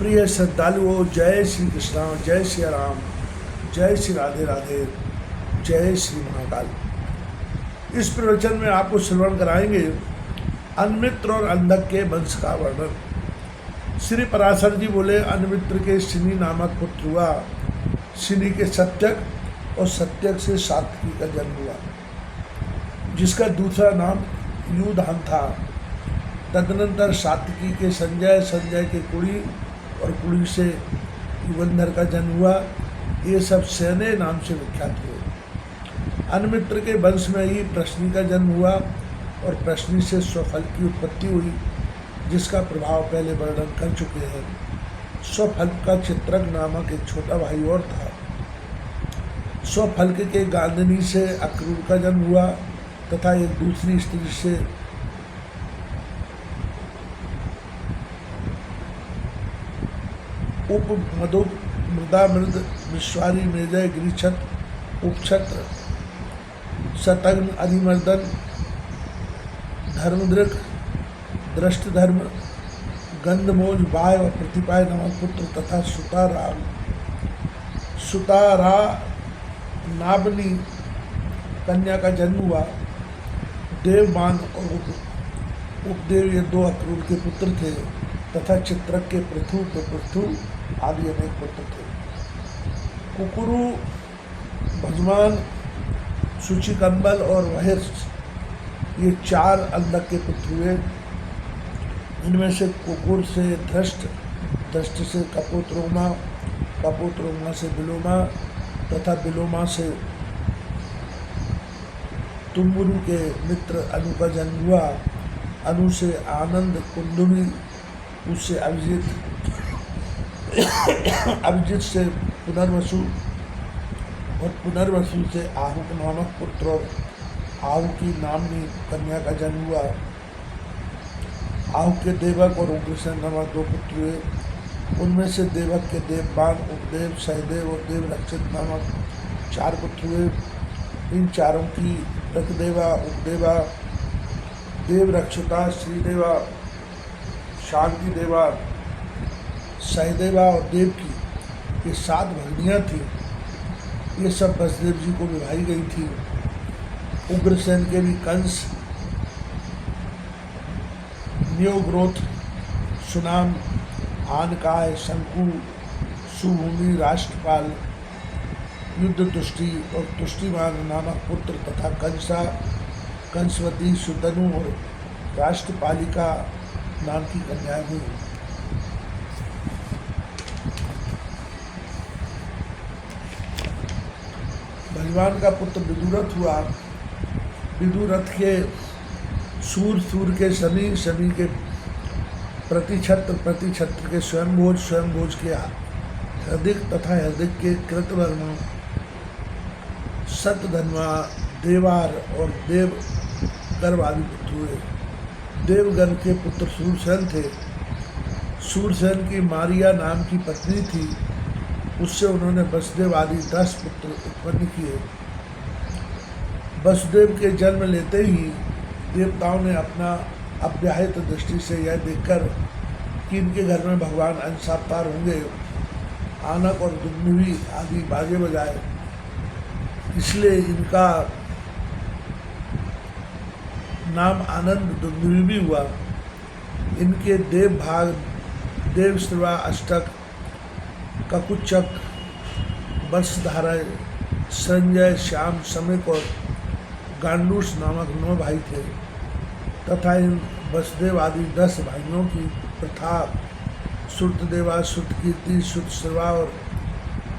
प्रिय श्रद्धालुओं, जय श्री कृष्णा, जय श्री राम, जय श्री राधे राधे, जय श्री महाकाल। इस प्रवचन में आपको श्रवण कराएंगे अन्मित्र और अंधक के वंश का वर्णन। श्री पराशर जी बोले, अन्मित्र के शिनी नामक पुत्र हुआ, शिनी के सत्यक और सत्यक से सात्विकी का जन्म हुआ, जिसका दूसरा नाम युधान था। तदनंतर सात्विकी के संजय, संजय के कुड़ी और कुड़ी से युगंधर का जन्म हुआ। ये सब सेने नाम से विख्यात हुए। अन्मित्र के वंश में ही प्रश्नी का जन्म हुआ और प्रश्नी से स्वफल की उत्पत्ति हुई, जिसका प्रभाव पहले वर्णन कर चुके हैं। स्वफल का चित्रक नामक एक छोटा भाई और था। स्वफल के गांधनी से अक्रूर का जन्म हुआ तथा एक दूसरी स्त्री से उप मधु मृदा मृद विश्वारी मेजय गिरिछत उपछत्र शतग्न अधिमर्दन धर्मदृक दृष्टधर्म गंधमोज बाय और प्रतिपाय नामक पुत्र तथा सुतारा नाबनी कन्या का जन्म हुआ। देवमान और उपदेव ये दो अक्रूर के पुत्र थे तथा चित्रक के पृथु आदि अनेक पुत्र थे। कुकुरु, भजमान, शुचिकंबल और वहिर्ष ये चार अंधक के पुत्र हुए। इनमें से कुकुर से धृष्ट, धृष्ट से कपोत्रोमा, कपोत्रोमा से बिलोमा तथा बिलोमा से तुम्बुरु के मित्र अनु का जन्म हुआ। अनु से आनंद कुंडुनी, उससे अभिजित, अभिजित से पुनर्वसु और पुनर्वसु से आहुक नामक पुत्र और आहु की नामनी कन्या का जन्म हुआ। आहु के देवक और उग्रसेन नामक दो पुत्र हुए। उनमें से देवक के देवबान, उपदेव, सहदेव और देवरक्षित नामक चार पुत्र हुए। इन चारों की रकदेवा, उपदेवा, देवरक्षिता, श्रीदेवा, शांति देवा, सहदेवा और देव की ये 7 भगनियाँ थीं। ये सब वसुदेव जी को विभाई गई थी। उग्रसेन के भी कंस, न्योग्रोथ, सुनाम, आनकाय, शंकु, सुभूमि, राष्ट्रपाल, युद्ध तुष्टि और तुष्टिमान नामक पुत्र तथा कंसा, कंसवती, सुतनु और राष्ट्रपालिका नाम की कन्याएं हुई। भगवान का पुत्र विदुरथ हुआ। विदुरथ के सूर, सूर के शनि, शनि के प्रतिछत्र, प्रतिछत्र के स्वयंभोज, स्वयंभोज के हृदिक तथा हृदिक के कृतवर्मा, सतधन्वा, देवार और देवगर्भ आदि पुत्र हुए। देवगर्भ के पुत्र सूरसेन थे। सूरसेन की मारिया नाम की पत्नी थी। उससे उन्होंने वसुदेव आदि 10 पुत्र उत्पन्न किए। वसुदेव के जन्म लेते ही देवताओं ने अपना अव्याहित दृष्टि से यह देखकर कि इनके घर में भगवान अंशावतार होंगे, आनक और दुग्निवी आदि बाजे बजाए, इसलिए इनका नाम आनंद दुग्निवी भी हुआ। इनके देव भाग, देवश्रवा, अष्टक, ककुचक, वर्षधारय, संजय, श्याम, समिक और गांडूस नामक 9 भाई थे तथा इन वसुदेव आदि 10 भाइयों की प्रथा श्रुतदेवा, श्रुतकीर्ति, श्रुतश्रवा और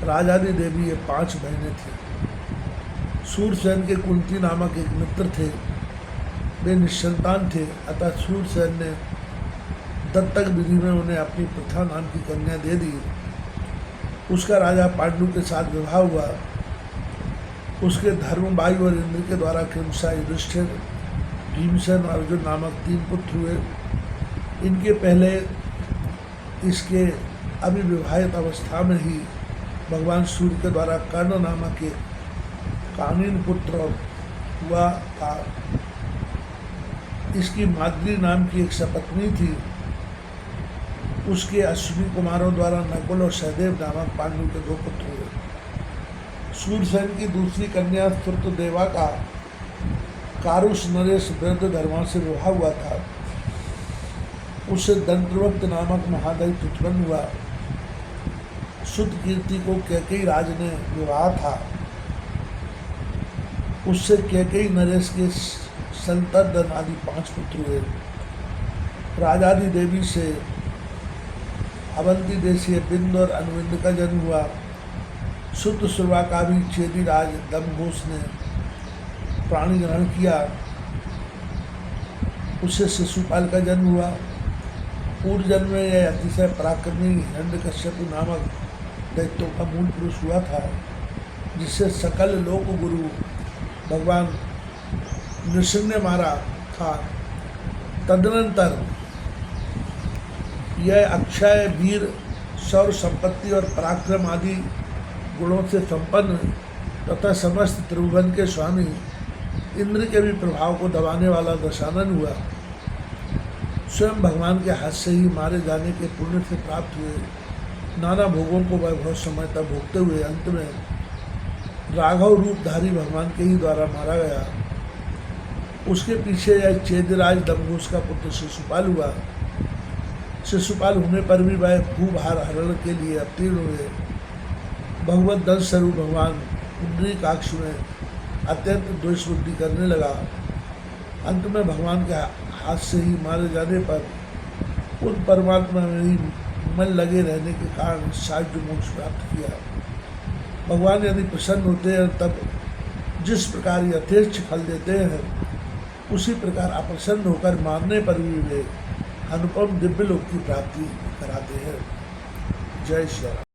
राजादी देवी ये 5 बहनें थीं। सूरसेन के कुंती नामक एक मित्र थे। वे निसंतान थे, अतः सूरसेन ने दत्तक विधि में उन्हें अपनी प्रथा नाम की कन्या दे दी। उसका राजा पांडु के साथ विवाह हुआ। उसके धर्म, वायु और इंद्र के द्वारा क्रमशः युधिष्ठिर, भीमसेन और अर्जुन नामक 3 पुत्र हुए। इनके पहले इसके अविवाहित अवस्था में ही भगवान सूर्य के द्वारा कर्ण नामक एक कानीन पुत्र हुआ था। इसकी माद्री नाम की एक सपत्नी थी। उसके अश्विनी कुमारों द्वारा नकुल और सहदेव नामक पांडु के 2 पुत्र हुए। सूरसेन की दूसरी कन्या स्तुतदेवा का कारुष नरेश वृद्ध धर्मा से विवाह हुआ था। उससे दंत्रवक्त नामक महादैत्य उत्पन्न हुआ। सुत कीर्ति को कैकेयी राज ने विवाह था। उससे कैकेयी नरेश के संतर्दन आदि 5 पुत्र हुए। राजादि देवी से अवंती देशीय बिंद और अनुबिंद का जन्म हुआ। सुत सुरवा का भी चेदी राज दमघोष ने प्राणी ग्रहण किया। उससे शिशुपाल का जन्म हुआ। पूर्व जन्म में यह अतिशय पराक्रमी हिरण्यकश्यप नामक दैत्यों का मूल पुरुष हुआ था, जिससे सकल लोक गुरु भगवान नृसिंह ने मारा था। तदनंतर यह अक्षय वीर शौर्य संपत्ति और पराक्रम आदि गुणों से संपन्न तथा समस्त त्रिभुवन के स्वामी इंद्र के भी प्रभाव को दबाने वाला दशानन हुआ। स्वयं भगवान के हाथ से ही मारे जाने के पुण्य से प्राप्त हुए नाना भोगों को वह बहुत समय तक भोगते हुए अंत में राघव रूपधारी भगवान के ही द्वारा मारा गया। उसके पीछे यह चेदराज दमघोष का पुत्र शिशुपाल हुआ। शिशुपाल होने पर भी वह भूभार हरण के लिए अवतीर्ण हुए। भगवत दंश स्वरूप भगवान पुंडरीकाक्ष में अत्यंत द्वेष बुद्धि करने लगा। अंत में भगवान के हाथ से ही मारे जाने पर उन परमात्मा में ही मन लगे रहने के कारण साध्य मोक्ष प्राप्त किया। भगवान यदि प्रसन्न होते हैं तब जिस प्रकार यथेष्ट फल देते हैं, उसी प्रकार अप्रसन्न होकर मारने पर भी वे अनुपम दिव्य लोक की प्राप्ति कराते हैं। जय श्री राम।